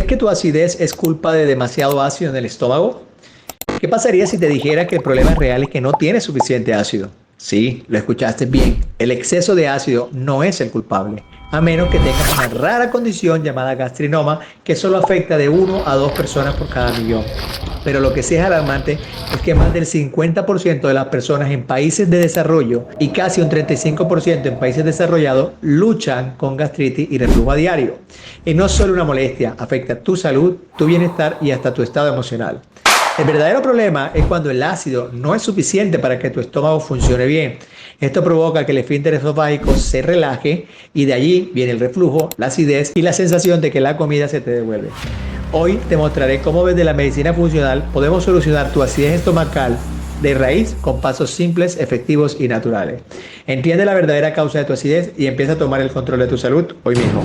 que tu acidez es culpa de demasiado ácido en el estómago? ¿Qué pasaría si te dijera que el problema real es que no tienes suficiente ácido? Sí, lo escuchaste bien. El exceso de ácido no es el culpable, a menos que tengas una rara condición llamada gastrinoma que solo afecta de 1 a 2 personas por cada millón. Pero lo que sí es alarmante es que más del 50% de las personas en países de desarrollo y casi un 35% en países desarrollados luchan con gastritis y reflujo a diario. Y no es solo una molestia, afecta tu salud, tu bienestar y hasta tu estado emocional. El verdadero problema es cuando el ácido no es suficiente para que tu estómago funcione bien. Esto provoca que el esfínter esofágico se relaje y de allí viene el reflujo, la acidez y la sensación de que la comida se te devuelve. Hoy te mostraré cómo desde la medicina funcional podemos solucionar tu acidez estomacal de raíz con pasos simples, efectivos y naturales. Entiende la verdadera causa de tu acidez y empieza a tomar el control de tu salud hoy mismo.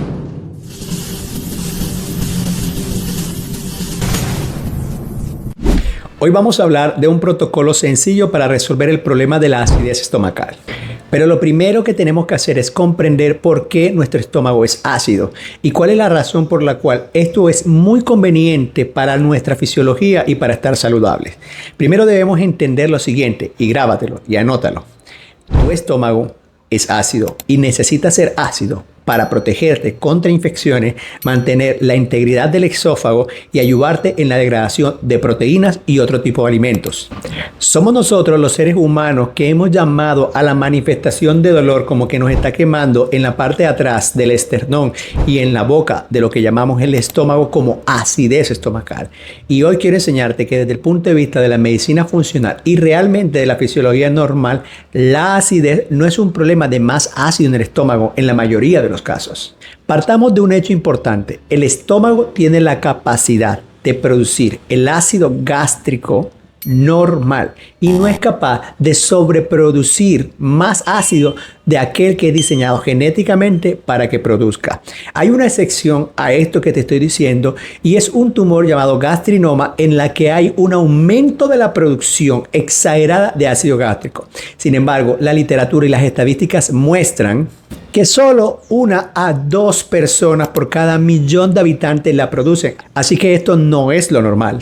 Hoy vamos a hablar de un protocolo sencillo para resolver el problema de la acidez estomacal. Pero lo primero que tenemos que hacer es comprender por qué nuestro estómago es ácido y cuál es la razón por la cual esto es muy conveniente para nuestra fisiología y para estar saludables. Primero debemos entender lo siguiente, y grábatelo y anótalo. Tu estómago es ácido y necesita ser ácido para protegerte contra infecciones, mantener la integridad del esófago y ayudarte en la degradación de proteínas y otro tipo de alimentos. Somos nosotros los seres humanos que hemos llamado a la manifestación de dolor como que nos está quemando en la parte de atrás del esternón y en la boca de lo que llamamos el estómago como acidez estomacal. Y hoy quiero enseñarte que desde el punto de vista de la medicina funcional y realmente de la fisiología normal, la acidez no es un problema de más ácido en el estómago en la mayoría de los casos. Partamos de un hecho importante. El estómago tiene la capacidad de producir el ácido gástrico normal y no es capaz de sobreproducir más ácido de aquel que es diseñado genéticamente para que produzca. Hay una excepción a esto que te estoy diciendo y es un tumor llamado gastrinoma en la que hay un aumento de la producción exagerada de ácido gástrico. Sin embargo, la literatura y las estadísticas muestran que solo 1 a 2 personas por cada millón de habitantes la producen. Así que esto no es lo normal.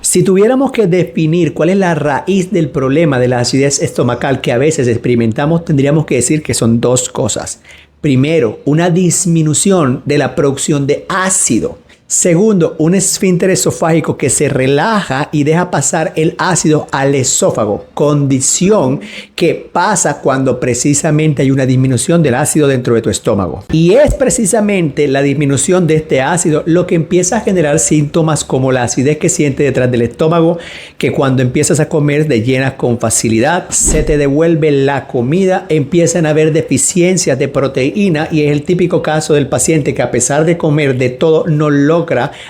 Si tuviéramos que definir cuál es la raíz del problema de la acidez estomacal que a veces experimentamos, tendríamos que decir que son 2 cosas. Primero, una disminución de la producción de ácido. Segundo, un esfínter esofágico que se relaja y deja pasar el ácido al esófago, condición que pasa cuando precisamente hay una disminución del ácido dentro de tu estómago. Y es precisamente la disminución de este ácido lo que empieza a generar síntomas como la acidez que sientes detrás del estómago, que cuando empiezas a comer te llenas con facilidad, se te devuelve la comida, empiezan a haber deficiencias de proteína y es el típico caso del paciente que a pesar de comer de todo no logra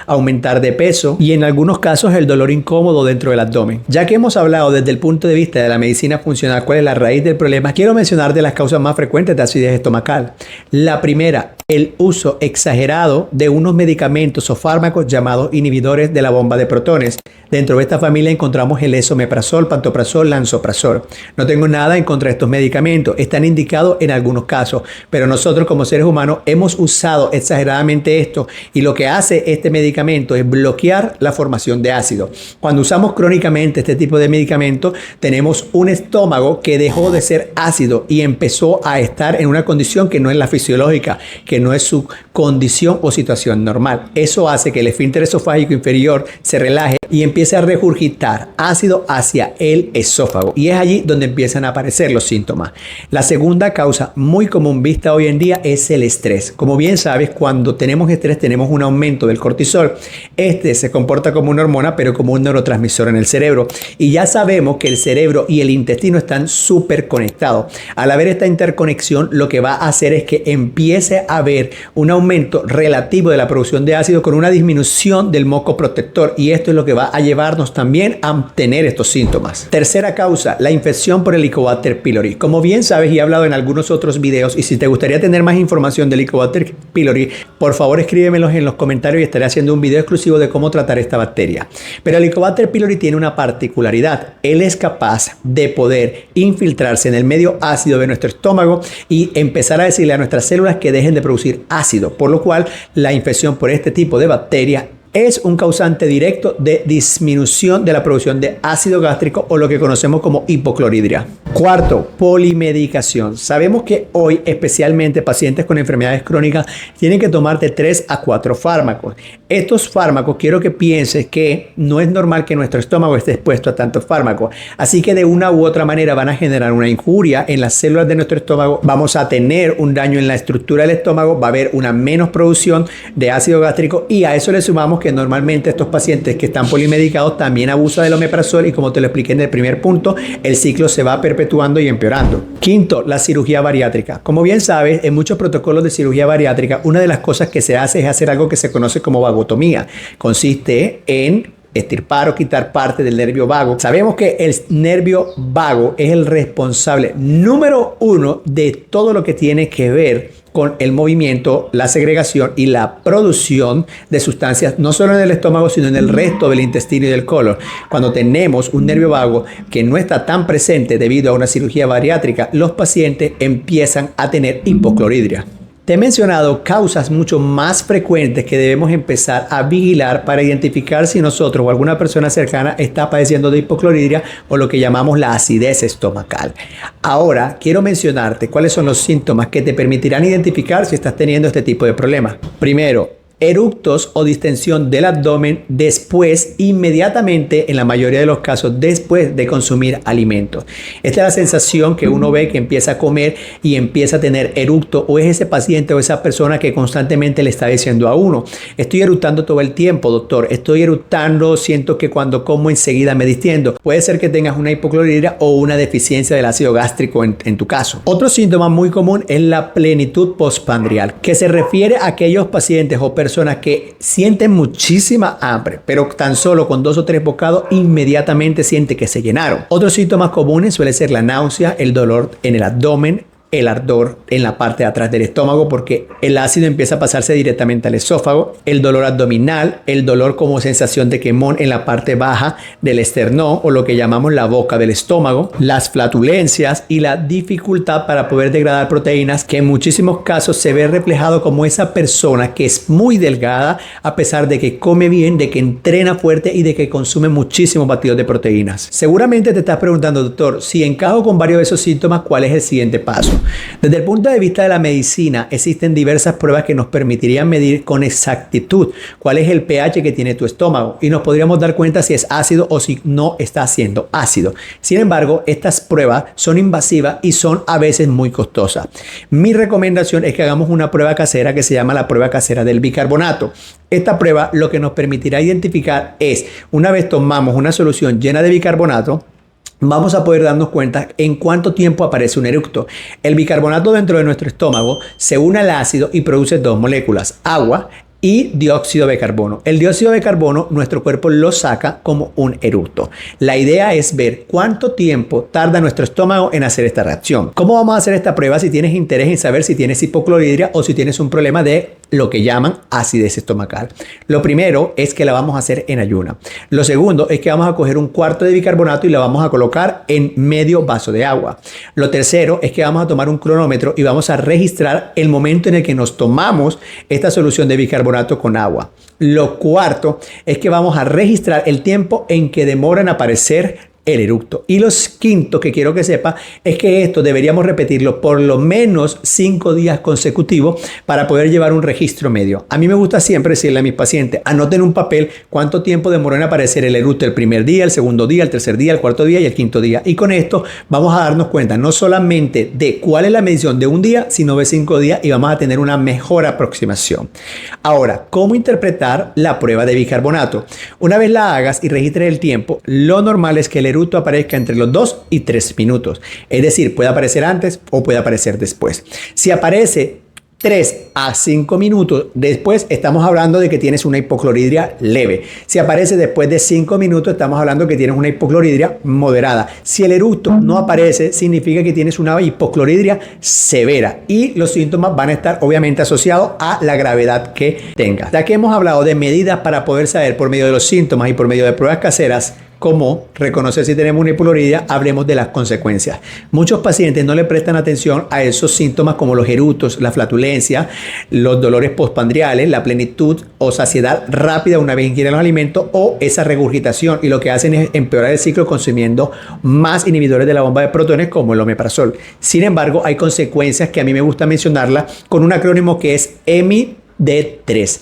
aumentar de peso y en algunos casos el dolor incómodo dentro del abdomen. Ya que hemos hablado desde el punto de vista de la medicina funcional cuál es la raíz del problema, quiero mencionar de las causas más frecuentes de acidez estomacal. La primera, el uso exagerado de unos medicamentos o fármacos llamados inhibidores de la bomba de protones. Dentro de esta familia encontramos el esomeprazol, pantoprazol, lansoprazol. No tengo nada en contra de estos medicamentos, están indicados en algunos casos, pero nosotros como seres humanos hemos usado exageradamente esto y lo que hace este medicamento es bloquear la formación de ácido. Cuando usamos crónicamente este tipo de medicamentos, tenemos un estómago que dejó de ser ácido y empezó a estar en una condición que no es la fisiológica, que no es su condición o situación normal. Eso hace que el esfínter esofágico inferior se relaje y empiece a regurgitar ácido hacia el esófago. Y es allí donde empiezan a aparecer los síntomas. La segunda causa muy común vista hoy en día es el estrés. Como bien sabes, cuando tenemos estrés tenemos un aumento del cortisol. Este se comporta como una hormona, pero como un neurotransmisor en el cerebro. Y ya sabemos que el cerebro y el intestino están súper conectados. Al haber esta interconexión, lo que va a hacer es que empiece a haber un aumento relativo de la producción de ácido con una disminución del moco protector. Y esto es lo que va a llevarnos también a tener estos síntomas. Tercera causa, la infección por el Helicobacter pylori. Como bien sabes y he hablado en algunos otros videos, y si te gustaría tener más información del Helicobacter pylori, por favor escríbemelos en los comentarios y estaré haciendo un video exclusivo de cómo tratar esta bacteria. Pero el Helicobacter pylori tiene una particularidad. Él es capaz de poder infiltrarse en el medio ácido de nuestro estómago y empezar a decirle a nuestras células que dejen de producir ácido, por lo cual la infección por este tipo de bacteria es un causante directo de disminución de la producción de ácido gástrico o lo que conocemos como hipocloridria. Cuarto, polimedicación. Sabemos que hoy, especialmente pacientes con enfermedades crónicas, tienen que tomar de 3 a 4 fármacos. Estos fármacos, quiero que pienses que no es normal que nuestro estómago esté expuesto a tantos fármacos. Así que de una u otra manera van a generar una injuria en las células de nuestro estómago. Vamos a tener un daño en la estructura del estómago, va a haber una menos producción de ácido gástrico y a eso le sumamos que normalmente estos pacientes que están polimedicados también abusan del omeprazol y como te lo expliqué en el primer punto, el ciclo se va perpetuando y empeorando. Quinto, la cirugía bariátrica. Como bien sabes, en muchos protocolos de cirugía bariátrica, una de las cosas que se hace es hacer algo que se conoce como vagotomía. Consiste en extirpar o quitar parte del nervio vago. Sabemos que el nervio vago es el responsable número 1 de todo lo que tiene que ver con el movimiento, la segregación y la producción de sustancias, no solo en el estómago, sino en el resto del intestino y del colon. Cuando tenemos un nervio vago que no está tan presente debido a una cirugía bariátrica, los pacientes empiezan a tener hipocloridria. Te he mencionado causas mucho más frecuentes que debemos empezar a vigilar para identificar si nosotros o alguna persona cercana está padeciendo de hipocloridria o lo que llamamos la acidez estomacal. Ahora, quiero mencionarte cuáles son los síntomas que te permitirán identificar si estás teniendo este tipo de problemas. Primero, eructos o distensión del abdomen después, inmediatamente, en la mayoría de los casos, después de consumir alimentos. Esta es la sensación que uno ve que empieza a comer y empieza a tener eructo, o es ese paciente o esa persona que constantemente le está diciendo a uno: estoy eructando todo el tiempo, doctor, estoy eructando, siento que cuando como enseguida me distiendo. Puede ser que tengas una hipocloridria o una deficiencia del ácido gástrico en tu caso. Otro síntoma muy común es la plenitud postprandial, que se refiere a aquellos pacientes o personas que sienten muchísima hambre, pero tan solo con 2 o 3 bocados inmediatamente siente que se llenaron. Otros síntomas comunes suele ser la náusea, el dolor en el abdomen, el ardor en la parte de atrás del estómago porque el ácido empieza a pasarse directamente al esófago, el dolor abdominal, el dolor como sensación de quemón en la parte baja del esternón o lo que llamamos la boca del estómago, las flatulencias y la dificultad para poder degradar proteínas, que en muchísimos casos se ve reflejado como esa persona que es muy delgada a pesar de que come bien, de que entrena fuerte y de que consume muchísimos batidos de proteínas. Seguramente te estás preguntando, doctor, si encajo con varios de esos síntomas, ¿cuál es el siguiente paso? Desde el punto de vista de la medicina, existen diversas pruebas que nos permitirían medir con exactitud cuál es el pH que tiene tu estómago y nos podríamos dar cuenta si es ácido o si no está siendo ácido. Sin embargo, estas pruebas son invasivas y son a veces muy costosas. Mi recomendación es que hagamos una prueba casera que se llama la prueba casera del bicarbonato. Esta prueba lo que nos permitirá identificar es, una vez tomamos una solución llena de bicarbonato, vamos a poder darnos cuenta en cuánto tiempo aparece un eructo. El bicarbonato dentro de nuestro estómago se une al ácido y produce 2 moléculas, agua y dióxido de carbono. El dióxido de carbono nuestro cuerpo lo saca como un eructo. La idea es ver cuánto tiempo tarda nuestro estómago en hacer esta reacción. ¿Cómo vamos a hacer esta prueba si tienes interés en saber si tienes hipocloridria o si tienes un problema de lo que llaman acidez estomacal? Lo primero es que la vamos a hacer en ayuna. Lo segundo es que vamos a coger un cuarto de bicarbonato y la vamos a colocar en medio vaso de agua. Lo tercero es que vamos a tomar un cronómetro y vamos a registrar el momento en el que nos tomamos esta solución de bicarbonato con agua. Lo cuarto es que vamos a registrar el tiempo en que demora en aparecer el eructo. Y lo quinto que quiero que sepa es que esto deberíamos repetirlo por lo menos 5 días consecutivos para poder llevar un registro medio. A mí me gusta siempre decirle a mis pacientes: anoten un papel cuánto tiempo demoró en aparecer el eructo el primer día, el segundo día, el tercer día, el cuarto día y el quinto día. Y con esto vamos a darnos cuenta no solamente de cuál es la medición de un día, sino de 5 días y vamos a tener una mejor aproximación. Ahora, ¿cómo interpretar la prueba de bicarbonato? Una vez la hagas y registres el tiempo, lo normal es que el eructo aparezca entre los 2 y 3 minutos. Es decir, puede aparecer antes o puede aparecer después. Si aparece 3 a 5 minutos después, estamos hablando de que tienes una hipocloridria leve. Si aparece después de 5 minutos, estamos hablando que tienes una hipocloridria moderada. Si el eructo no aparece, significa que tienes una hipocloridria severa y los síntomas van a estar obviamente asociados a la gravedad que tengas. Ya que hemos hablado de medidas para poder saber por medio de los síntomas y por medio de pruebas caseras como reconocer si tenemos una hipocloridria, hablemos de las consecuencias. Muchos pacientes no le prestan atención a esos síntomas como los eructos, la flatulencia, los dolores postprandiales, la plenitud o saciedad rápida una vez ingieren los alimentos o esa regurgitación, y lo que hacen es empeorar el ciclo consumiendo más inhibidores de la bomba de protones como el omeprazol. Sin embargo, hay consecuencias que a mí me gusta mencionarlas con un acrónimo que es EMI-D3.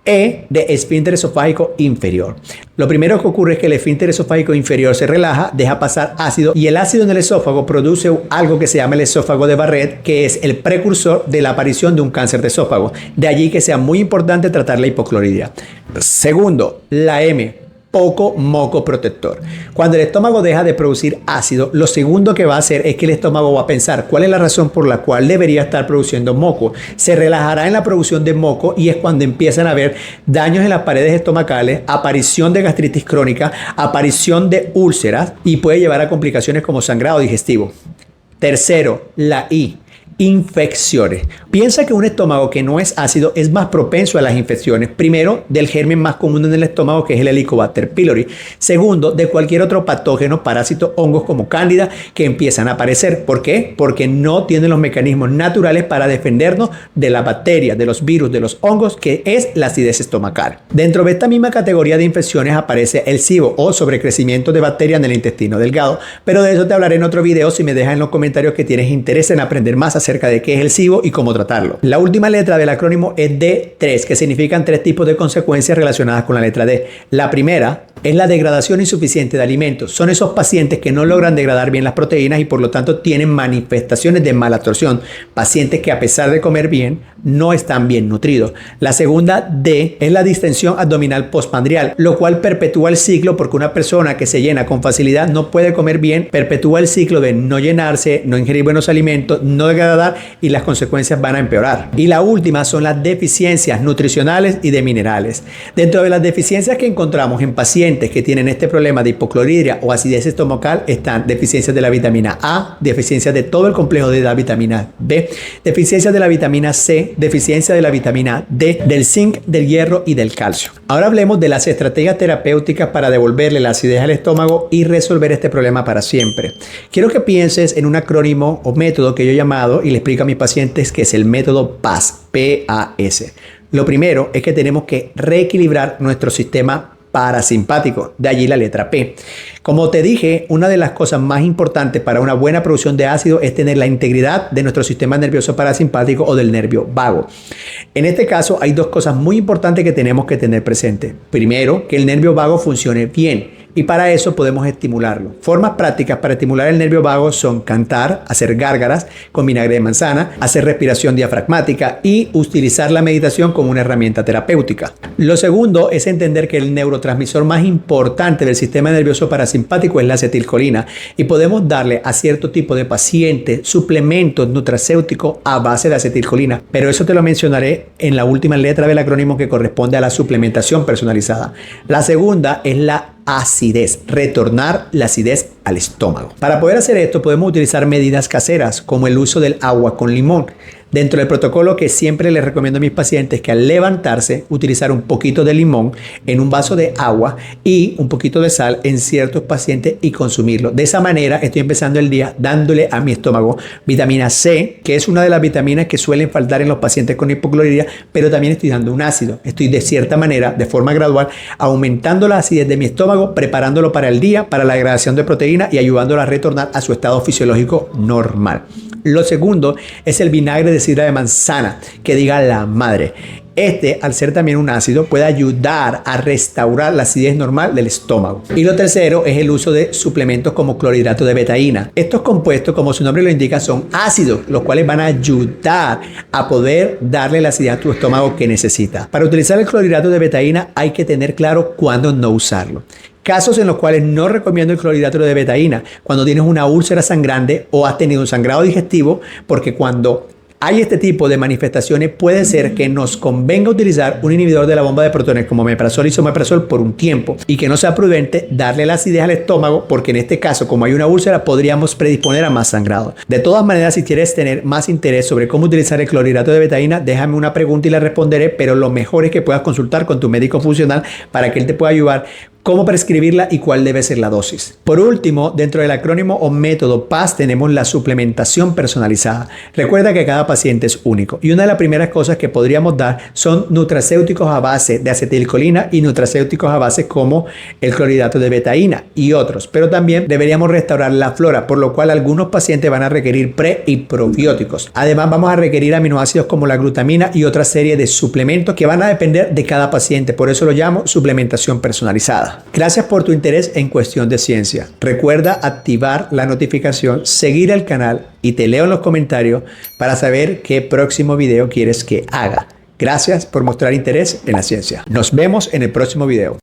E de esfínter esofágico inferior. Lo primero que ocurre es que el esfínter esofágico inferior se relaja, deja pasar ácido, y el ácido en el esófago produce algo que se llama el esófago de Barrett, que es el precursor de la aparición de un cáncer de esófago. De allí que sea muy importante tratar la hipocloridria. Segundo, la M. Poco moco protector. Cuando el estómago deja de producir ácido, lo segundo que va a hacer es que el estómago va a pensar cuál es la razón por la cual debería estar produciendo moco. Se relajará en la producción de moco y es cuando empiezan a haber daños en las paredes estomacales, aparición de gastritis crónica, aparición de úlceras y puede llevar a complicaciones como sangrado digestivo. Tercero, la I. Infecciones. Piensa que un estómago que no es ácido es más propenso a las infecciones. Primero, del germen más común en el estómago, que es el Helicobacter pylori. Segundo, de cualquier otro patógeno, parásito, hongos como cándida que empiezan a aparecer. ¿Por qué? Porque no tienen los mecanismos naturales para defendernos de la bacteria, de los virus, de los hongos, que es la acidez estomacal. Dentro de esta misma categoría de infecciones aparece el SIBO o sobrecrecimiento de bacterias en el intestino delgado. Pero de eso te hablaré en otro video si me dejas en los comentarios que tienes interés en aprender más acerca de qué es el SIBO y cómo tratarlo. La última letra del acrónimo es D3, que significan 3 tipos de consecuencias relacionadas con la letra D. La primera es la degradación insuficiente de alimentos. Son esos pacientes que no logran degradar bien las proteínas y por lo tanto tienen manifestaciones de malabsorción. Pacientes que a pesar de comer bien, no están bien nutridos. La segunda D es la distensión abdominal postprandial, lo cual perpetúa el ciclo porque una persona que se llena con facilidad no puede comer bien, perpetúa el ciclo de no llenarse, no ingerir buenos alimentos, no degradar y las consecuencias van a empeorar. Y la última son las deficiencias nutricionales y de minerales. Dentro de las deficiencias que encontramos en pacientes que tienen este problema de hipocloridria o acidez estomacal están deficiencias de la vitamina A, deficiencias de todo el complejo de la vitamina B, deficiencias de la vitamina C, deficiencia de la vitamina D, del zinc, del hierro y del calcio. Ahora hablemos de las estrategias terapéuticas para devolverle la acidez al estómago y resolver este problema para siempre. Quiero que pienses en un acrónimo o método que yo he llamado y le explico a mis pacientes que es el método PAS, P-A-S. Lo primero es que tenemos que reequilibrar nuestro sistema parasimpático, de allí la letra P. Como te dije, una de las cosas más importantes para una buena producción de ácido es tener la integridad de nuestro sistema nervioso parasimpático o del nervio vago. En este caso hay 2 cosas muy importantes que tenemos que tener presente. Primero, que el nervio vago funcione bien. Y para eso podemos estimularlo. Formas prácticas para estimular el nervio vago son cantar, hacer gárgaras con vinagre de manzana, hacer respiración diafragmática y utilizar la meditación como una herramienta terapéutica. Lo segundo es entender que el neurotransmisor más importante del sistema nervioso parasimpático es la acetilcolina y podemos darle a cierto tipo de pacientes suplementos nutracéuticos a base de acetilcolina. Pero eso te lo mencionaré en la última letra del acrónimo que corresponde a la suplementación personalizada. La segunda es la acidez, retornar la acidez al estómago. Para poder hacer esto podemos utilizar medidas caseras como el uso del agua con limón. Dentro del protocolo que siempre les recomiendo a mis pacientes que al levantarse utilizar un poquito de limón en un vaso de agua y un poquito de sal en ciertos pacientes y consumirlo. De esa manera estoy empezando el día dándole a mi estómago vitamina C, que es una de las vitaminas que suelen faltar en los pacientes con hipocloridria, pero también estoy dando un ácido. Estoy de cierta manera, de forma gradual, aumentando la acidez de mi estómago, preparándolo para el día, para la degradación de proteínas y ayudándolo a retornar a su estado fisiológico normal. Lo segundo es el vinagre de sidra de manzana, que diga la madre. Este, al ser también un ácido, puede ayudar a restaurar la acidez normal del estómago. Y lo tercero es el uso de suplementos como clorhidrato de betaína. Estos compuestos, como su nombre lo indica, son ácidos, los cuales van a ayudar a poder darle la acidez a tu estómago que necesita. Para utilizar el clorhidrato de betaína hay que tener claro cuándo no usarlo. Casos en los cuales no recomiendo el clorhidrato de betaína, cuando tienes una úlcera sangrante o has tenido un sangrado digestivo, porque cuando hay este tipo de manifestaciones puede ser que nos convenga utilizar un inhibidor de la bomba de protones como omeprazol y esomeprazol por un tiempo y que no sea prudente darle la acidez al estómago porque en este caso, como hay una úlcera, podríamos predisponer a más sangrado. De todas maneras, si quieres tener más interés sobre cómo utilizar el clorhidrato de betaína, déjame una pregunta y la responderé, pero lo mejor es que puedas consultar con tu médico funcional para que él te pueda ayudar cómo prescribirla y cuál debe ser la dosis. Por último, dentro del acrónimo o método PAS tenemos la suplementación personalizada. Recuerda que cada paciente es único y una de las primeras cosas que podríamos dar son nutracéuticos a base de acetilcolina y nutracéuticos a base como el clorhidrato de betaína y otros, pero también deberíamos restaurar la flora, por lo cual algunos pacientes van a requerir pre y probióticos. Además, vamos a requerir aminoácidos como la glutamina y otra serie de suplementos que van a depender de cada paciente, por eso lo llamo suplementación personalizada. Gracias por tu interés en Cuestión de Ciencia. Recuerda activar la notificación, seguir el canal y te leo en los comentarios para saber qué próximo video quieres que haga. Gracias por mostrar interés en la ciencia. Nos vemos en el próximo video.